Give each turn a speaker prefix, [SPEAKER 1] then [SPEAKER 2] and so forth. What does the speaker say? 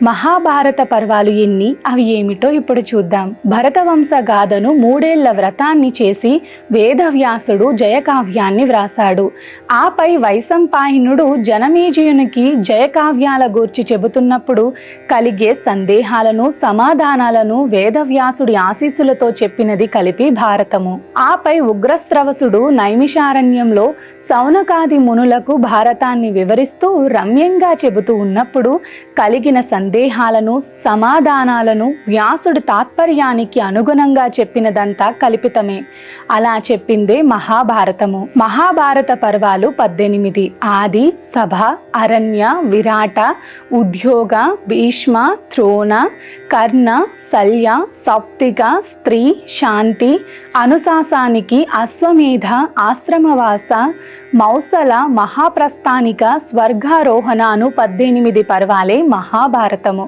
[SPEAKER 1] మహాభారత పర్వాలు ఎన్ని, అవి ఏమిటో ఇప్పుడు చూద్దాం. భరతవంశ గాథను 3 ఏళ్ల వ్రతాన్ని చేసి వేదవ్యాసుడు జయకావ్యాన్ని వ్రాసాడు. ఆపై వైశంపాయనుడు జనమేజయునికి జయకావ్యాల గూర్చి చెబుతున్నప్పుడు కలిగే సందేహాలను సమాధానాలను వేదవ్యాసుడి ఆశీస్సులతో చెప్పినది కలిపి భారతము. ఆపై ఉగ్రస్రవసుడు నైమిషారణ్యంలో సౌనకాది మునులకు భారతాన్ని వివరిస్తూ రమ్యంగా చెబుతూ ఉన్నప్పుడు కలిగిన సందేహాలను సమాధానాలను వ్యాసుడి తాత్పర్యానికి అనుగుణంగా చెప్పినదంతా కల్పితమే. అలా చెప్పిందే మహాభారతము. మహాభారత పర్వాలు 18. ఆది, సభ, అరణ్య, విరాట, ఉద్యోగ, భీష్మ, ద్రోణ, కర్ణ, శల్య, సౌప్తిక, స్త్రీ, శాంతి, అనుశాసనికి, అశ్వమేధ, ఆశ్రమవాస, మౌసల, మహాప్రస్థానిక, స్వర్గారోహణ అను 18 పర్వాలే మహాభారతము.